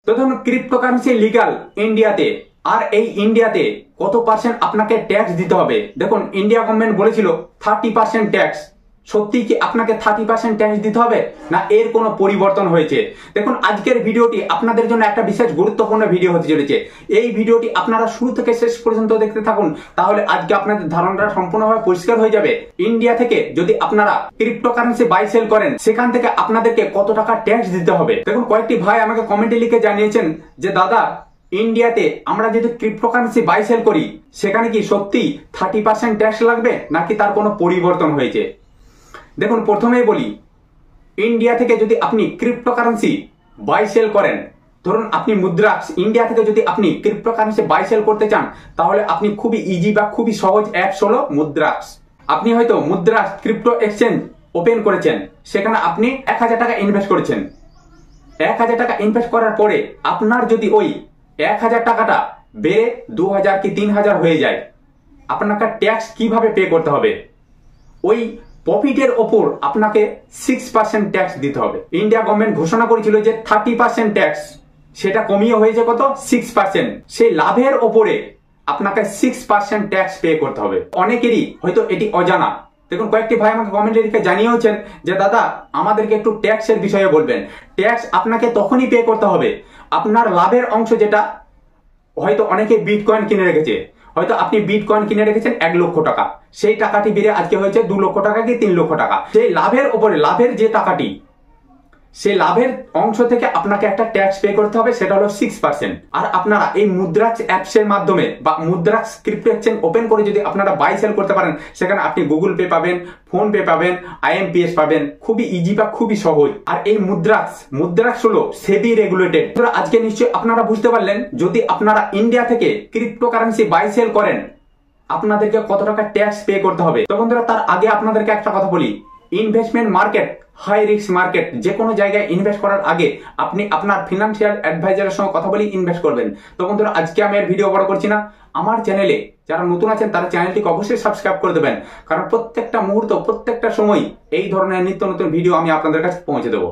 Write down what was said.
তো ধরুন cryptocurrency legal ইন্ডিয়াতে, আর এই ইন্ডিয়াতে কত পার্সেন্ট আপনাকে ট্যাক্স দিতে হবে? দেখুন, ইন্ডিয়া গভর্নমেন্ট বলেছিল 30% ট্যাক্স। সত্যি কি আপনাকে 30% ট্যাক্স দিতে হবে, না এর কোনো পরিবর্তন হয়েছে? দেখুন, আজকের ভিডিওটি আপনাদের জন্য একটা বিশেষ গুরুত্বপূর্ণ ভিডিও হতে চলেছে। এই ভিডিওটি আপনারা শুরু থেকে শেষ পর্যন্ত দেখতে থাকুন, তাহলে আজকে আপনাদের ধারণাটা সম্পূর্ণভাবে পরিষ্কার হয়ে যাবে। ইন্ডিয়া থেকে যদি আপনারা ক্রিপ্টোকারেন্সি বাই সেল করেন, সেখান থেকে আপনাদেরকে কত টাকা ট্যাক্স দিতে হবে। দেখুন, কয়েকটি ভাই আমাকে কমেন্টে লিখে জানিয়েছেন যে দাদা, ইন্ডিয়াতে আমরা যদি ক্রিপ্টোকারেন্সি বাই সেল করি, সেখানে কি সত্যি 30% ট্যাক্স লাগবে, নাকি তার কোনো পরিবর্তন হয়েছে? দেখুন, প্রথমেই বলি, ইন্ডিয়া থেকে যদি আপনি ক্রিপ্টোকারেন্সি বাই সেল করেন, ধরুন আপনি মুদ্রাক্স, ইন্ডিয়া থেকে যদি আপনি ক্রিপ্টোকারেন্সি বাই সেল করতে চান, তাহলে আপনি খুবই ইজি বা খুবই সহজ অ্যাপস হলো মুদ্রাক্স। আপনি হয়তো মুদ্রাক্স ক্রিপ্টো এক্সচেঞ্জ ওপেন করেছেন, সেখানে আপনি 1000 টাকা ইনভেস্ট করেছেন। 1000 টাকা ইনভেস্ট করার পরে আপনার যদি ওই 1000 টাকাটা বেড়ে 2000 কি 3000 হয়ে যায়, আপনাকে ট্যাক্স কিভাবে পে করতে হবে? ওই প্রফিটের ওপর আপনাকে 6% ট্যাক্স দিতে হবে। ইন্ডিয়া গভর্নমেন্ট ঘোষণা করেছিল যে 30% ট্যাক্স, সেটা কমিয়ে হয়েছে কত? 6%। সেই লাভের ওপরে আপনাকে 6% ট্যাক্স পে করতে হবে। অনেকেরই হয়তো এটি অজানা। দেখুন, কয়েকটি ভাই আমাকে কমেন্টে লিখে জানিয়েছেন যে দাদা, আমাদেরকে একটু ট্যাক্সের বিষয়ে বলবেন। ট্যাক্স আপনাকে তখনই পে করতে হবে আপনার লাভের অংশ, যেটা হয়তো অনেকে বিটকয়েন কিনে রেখেছে, হয়তো আপনি বিটকয়েন কিনে রেখেছেন 1 লক্ষ টাকা, সেই টাকাটি বেড়ে আজকে হয়েছে 2 লক্ষ টাকা কি 3 লক্ষ টাকা। সেই লাভের উপরে, লাভের যে টাকাটি, সেই লাভের অংশ থেকে আপনাকে একটা ট্যাক্স পে করতে হবে, সেটা হলো 6%। আর আপনারা এই মুদ্রাক্স অ্যাপস এর মাধ্যমে বা মুদ্রাক্স ক্রিপ্টো এক্সচেঞ্জ ওপেন করে যদি আপনারা বাই সেল করতে পারেন, সেখানে আপনি গুগল পে পাবেন, ফোন পে পাবেন, IMPS পাবেন, খুবই ইজি বা খুবই সহজ। আর এই মুদ্রাক্স হলো সেবি রেগুলেটেড। আজকে নিশ্চয়ই আপনারা বুঝতে পারলেন, যদি আপনারা ইন্ডিয়া থেকে ক্রিপ্টোকারেন্সি বাই সেল করেন, আপনাদেরকে কত টাকা ট্যাক্স পে করতে হবে। তো বন্ধুরা, তার আগে আপনাদেরকে একটা কথা বলি, investment market high risk market. যে কোনো জায়গায় ইনভেস্ট করার আগে আপনি আপনার ফিনান্সিয়াল অ্যাডভাইজারের সঙ্গে কথা বলে ইনভেস্ট করবেন। তো বন্ধুরা, আজকে আমি আর ভিডিও বড় করছি না। আমার চ্যানেলে যারা নতুন আছেন, তারা চ্যানেলটিকে অবশ্যই সাবস্ক্রাইব করে দেবেন, কারণ প্রত্যেকটা মুহূর্ত, প্রত্যেকটা সময় এই ধরনের নিত্য নতুন ভিডিও আমি আপনাদের কাছে পৌঁছে দেবো।